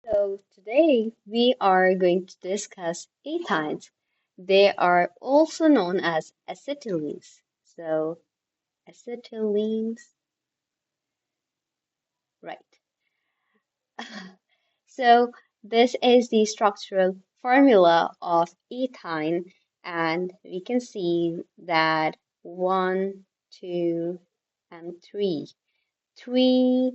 So today we are going to discuss ethynes. They are also known as acetylenes. So acetylenes, right. So this is the structural formula of ethyne, and we can see that one, two, and three. Three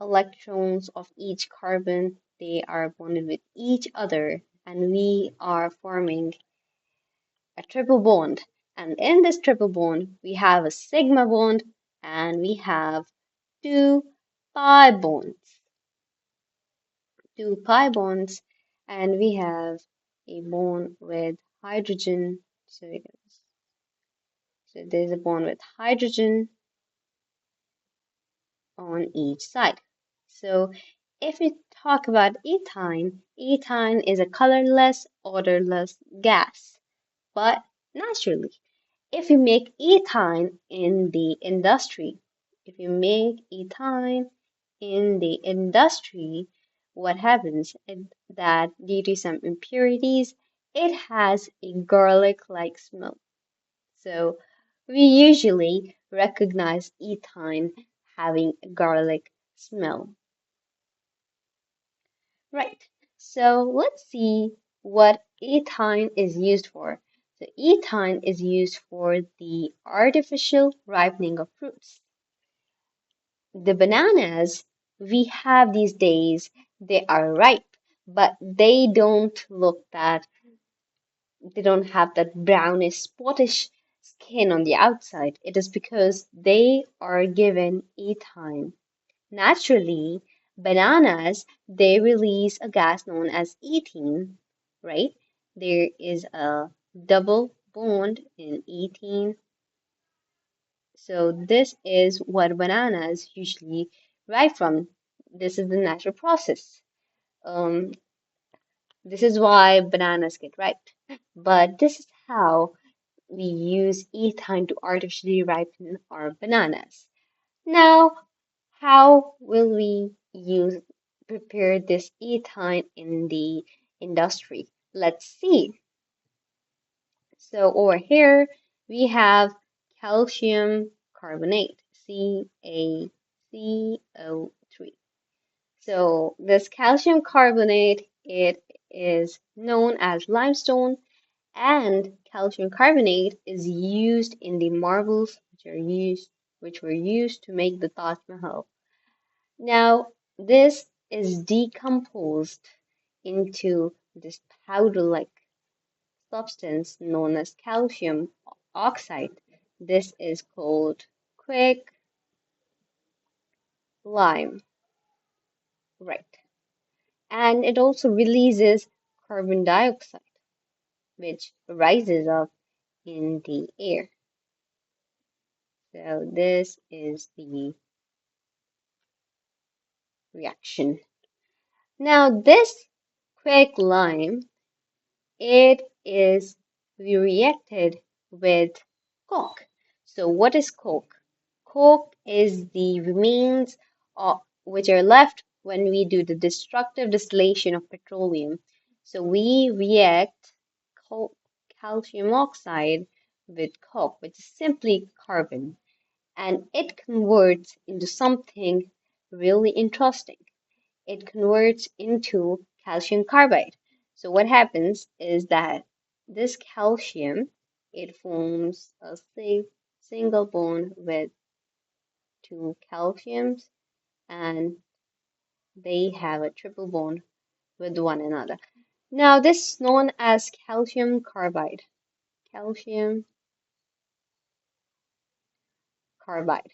electrons of each carbon, they are bonded with each other, and we are forming a triple bond. And in this triple bond, we have a sigma bond and we have two pi bonds. Two pi bonds, and we have a bond with hydrogen. So there's a bond with hydrogen on each side. So if we talk about ethyne, ethyne is a colorless, odorless gas. But naturally, if you make ethyne in the industry, if you make ethyne in the industry, what happens is that due to some impurities, it has a garlic-like smell. So we usually recognize ethyne having a garlic smell. Right. So let's see what ethyne is used for. So ethyne is used for the artificial ripening of fruits. The bananas we have these days, they are ripe, but they don't have that brownish, spottish skin on the outside. It is because they are given ethyne. Naturally, bananas, they release a gas known as ethene, right? There is a double bond in ethene. So this is what bananas usually ripe from. This is the natural process. Um, this is why bananas get ripe. But this is how we use ethine to artificially ripen our bananas. Now, how will we use prepare this ethyne in the industry? Let's see. So over here we have calcium carbonate, CaCO3. So this calcium carbonate, it is known as limestone, and calcium carbonate is used in the marbles which were used to make the Taj Mahal. Now, this is decomposed into this powder-like substance known as calcium oxide. This is called quick lime, right? And it also releases carbon dioxide, which rises up in the air. So this is the reaction. Now, this quick lime, it is reacted with Coke. So what is Coke? Coke is the remains which are left when we do the destructive distillation of petroleum. So we react calcium oxide with Coke, which is simply carbon, and it converts into something really interesting. It converts into calcium carbide. So what happens is that this calcium, it forms a single bond with two calciums, and they have a triple bond with one another. Now this is known as calcium carbide. Calcium carbide,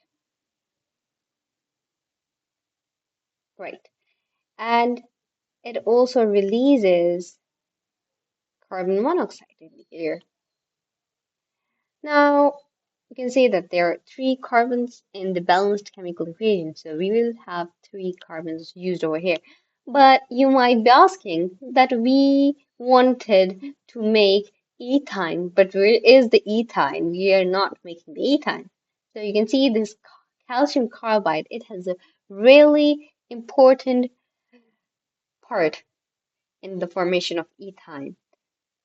right. And it also releases carbon monoxide in the air. Now, you can see that there are three carbons in the balanced chemical equation, so we will have three carbons used over here. But you might be asking that we wanted to make ethyne, but where is the ethyne? We are not making the ethyne. So you can see this calcium carbide, it has a really important part in the formation of ethyne.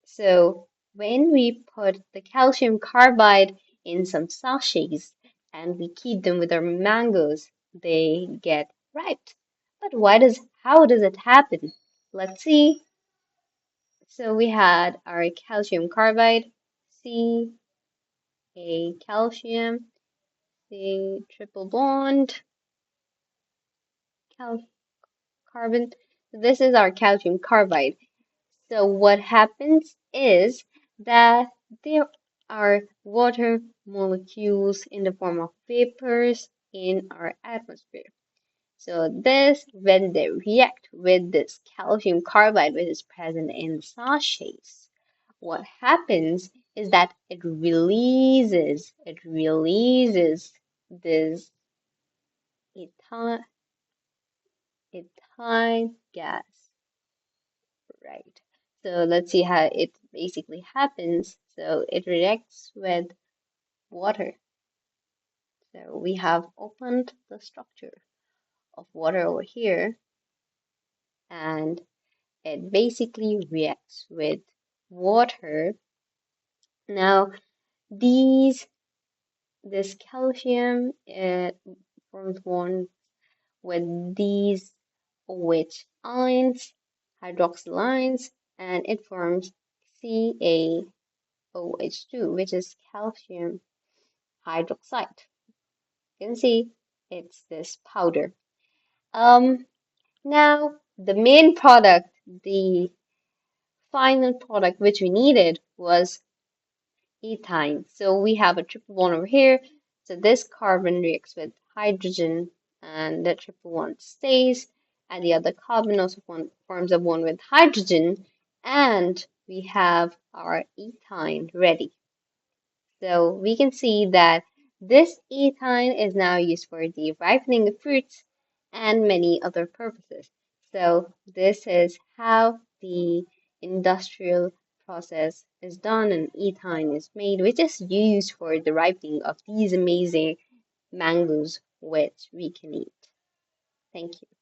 So when we put the calcium carbide in some sachets and we keep them with our mangoes, they get ripe. But how does it happen? Let's see. So we had our calcium carbide, C, A calcium, C triple bond, cal carbon. This is our calcium carbide. So what happens is that there are water molecules in the form of vapors in our atmosphere. So when they react with this calcium carbide, which is present in sachets, what happens is that it releases this ethyne, ethyne gas. Right. So let's see how it basically happens. So it reacts with water. So we have opened the structure of water over here, and it basically reacts with water. Now, these this calcium it forms one with these OH ions, hydroxyl ions, and it forms CaOH2, which is calcium hydroxide. You can see it's this powder. Um, Now the main product, the final product which we needed was ethyne. So we have a triple bond over here. So this carbon reacts with hydrogen and the triple bond stays, and the other carbon also forms a bond with hydrogen, and we have our ethyne ready. So we can see that this ethyne is now used for the ripening of fruits and many other purposes. So this is how the industrial process is done and ethyne is made, which is used for the ripening of these amazing mangoes which we can eat. Thank you.